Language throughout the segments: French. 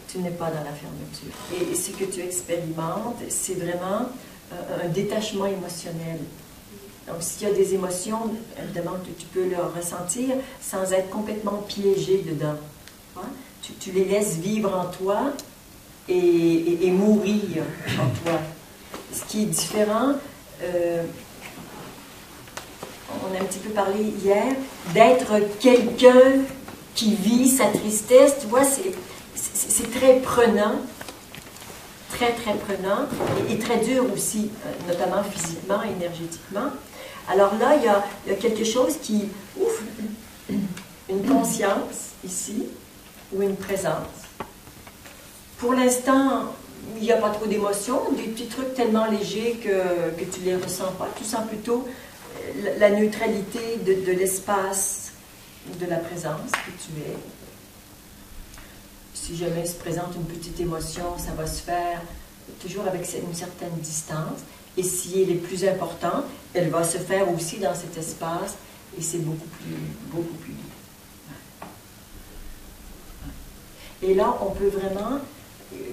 tu n'es pas dans la fermeture. Et ce que tu expérimentes, c'est vraiment un détachement émotionnel. Donc, s'il y a des émotions, évidemment, tu peux le ressentir sans être complètement piégé dedans. Hein? Tu les laisses vivre en toi et mourir en toi. Ce qui est différent, on a un petit peu parlé hier, d'être quelqu'un qui vit sa tristesse, tu vois, c'est très prenant, très prenant, et très dur aussi, notamment physiquement, énergétiquement. Alors là, il y a quelque chose qui ouvre une conscience ici, ou une présence. Pour l'instant, il n'y a pas trop d'émotions, des petits trucs tellement légers que tu ne les ressens pas. Tu sens plutôt la neutralité de l'espace, de la présence que tu es. Si jamais se présente une petite émotion, ça va se faire toujours avec une certaine distance. Et si elle est plus importante, elle va se faire aussi dans cet espace et c'est beaucoup plus libre. Et là, on peut vraiment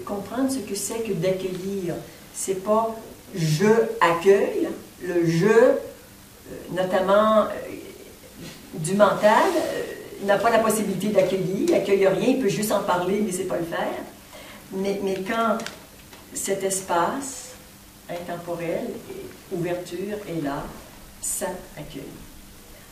comprendre ce que c'est que d'accueillir. C'est pas « je accueille », le « je », notamment du mental, n'a pas la possibilité d'accueillir, il n'accueille rien, il peut juste en parler, mais c'est pas le faire. Mais quand cet espace intemporel, ouverture est là, ça accueille.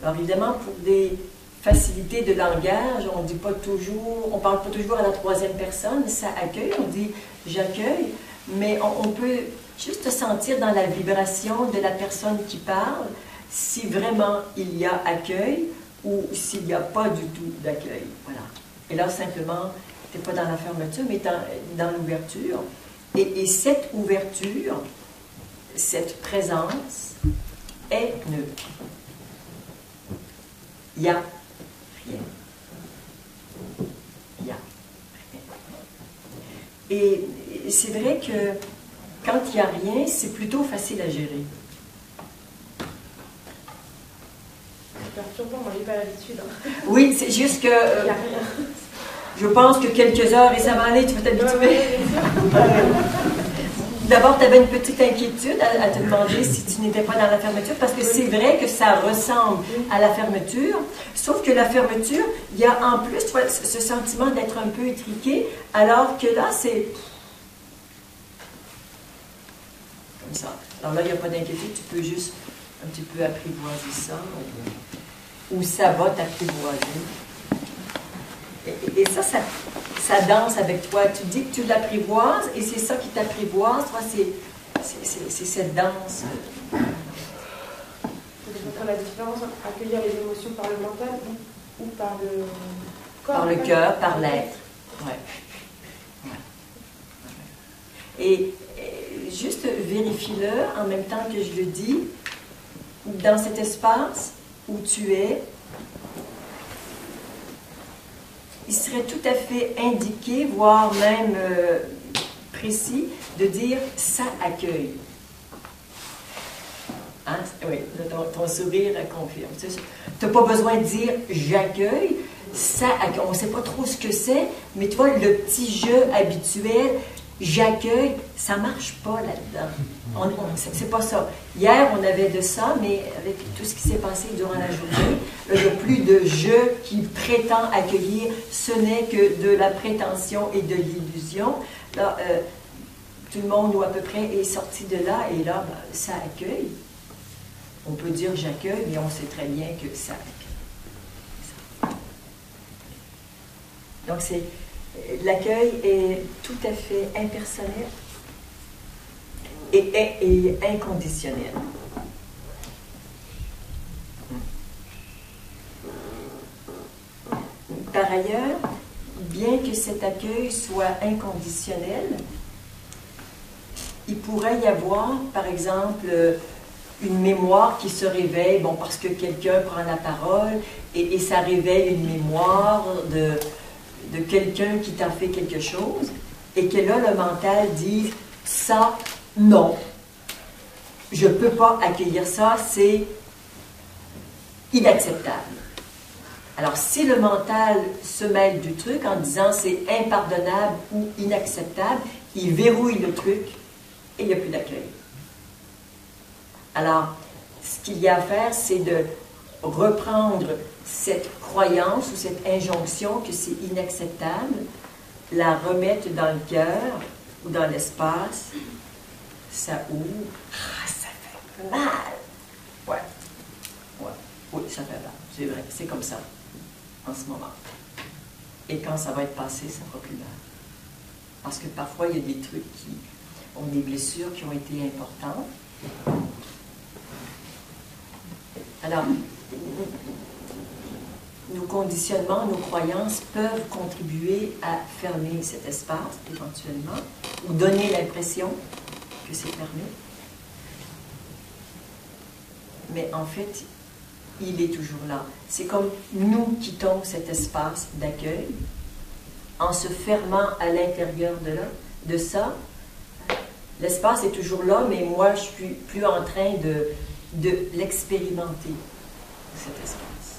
Alors évidemment, pour des facilités de langage, on dit pas toujours, on parle pas toujours à la troisième personne, ça accueille, on dit j'accueille, mais on peut juste sentir dans la vibration de la personne qui parle si vraiment il y a accueil ou s'il n'y a pas du tout d'accueil. Voilà. Et là, simplement, tu n'es pas dans la fermeture, mais dans l'ouverture. Et cette ouverture, cette présence est neutre. Il n'y a rien. Il n'y a rien. Et c'est vrai que quand il n'y a rien, c'est plutôt facile à gérer. C'est perturbant, moi j'ai pas l'habitude. Hein. Oui, c'est juste que... Il n'y a rien. Je pense que quelques heures et ça va aller, tu vas t'habituer. D'abord, tu avais une petite inquiétude à te demander si tu n'étais pas dans la fermeture, parce que c'est vrai que ça ressemble à la fermeture, sauf que la fermeture, il y a en plus ce sentiment d'être un peu étriqué, alors que là, c'est comme ça. Alors là, il n'y a pas d'inquiétude, tu peux juste un petit peu apprivoiser ça, ou ça va t'apprivoiser. Et ça danse avec toi. Tu dis que tu l'apprivoises et c'est ça qui t'apprivoise. Toi, c'est cette danse. C'est la différence entre accueillir les émotions par le mental ou par le corps. Par le cœur, par l'être. Ouais. Et juste vérifie-le en même temps que je le dis. Dans cet espace où tu es, il serait tout à fait indiqué, voire même précis, de dire « ça accueille ». Hein? Oui, ton sourire confirme. Tu n'as pas besoin de dire « j'accueille », ça accueille. On ne sait pas trop ce que c'est, mais tu vois, le petit jeu habituel, j'accueille, ça ne marche pas là-dedans. C'est pas ça. Hier, on avait de ça, mais avec tout ce qui s'est passé durant la journée, il n'y a plus de je qui prétend accueillir, ce n'est que de la prétention et de l'illusion. Là, tout le monde, ou à peu près, est sorti de là, et là, ben, ça accueille. On peut dire j'accueille, mais on sait très bien que ça accueille. Donc, l'accueil est tout à fait impersonnel et inconditionnel. Par ailleurs, bien que cet accueil soit inconditionnel, il pourrait y avoir, par exemple, une mémoire qui se réveille, bon, parce que quelqu'un prend la parole et ça réveille une mémoire de quelqu'un qui t'a fait quelque chose, et que là, le mental dit « ça, non, je ne peux pas accueillir ça, c'est inacceptable. » Alors, si le mental se mêle du truc en disant c'est impardonnable ou inacceptable, il verrouille le truc et il n'y a plus d'accueil. Alors, ce qu'il y a à faire, c'est de reprendre cette croyance ou cette injonction que c'est inacceptable, la remettre dans le cœur ou dans l'espace, ça ouvre, ça fait mal. Ouais, oui, ça fait mal, c'est vrai, c'est comme ça, en ce moment. Et quand ça va être passé, ça fera plus mal. Parce que parfois, il y a des trucs qui ont des blessures qui ont été importantes. Alors, nos conditionnements, nos croyances peuvent contribuer à fermer cet espace, éventuellement, ou donner l'impression que c'est fermé. Mais en fait, il est toujours là. C'est comme nous quittons cet espace d'accueil en se fermant à l'intérieur de ça. L'espace est toujours là, mais moi, je ne suis plus en train de l'expérimenter, cet espace.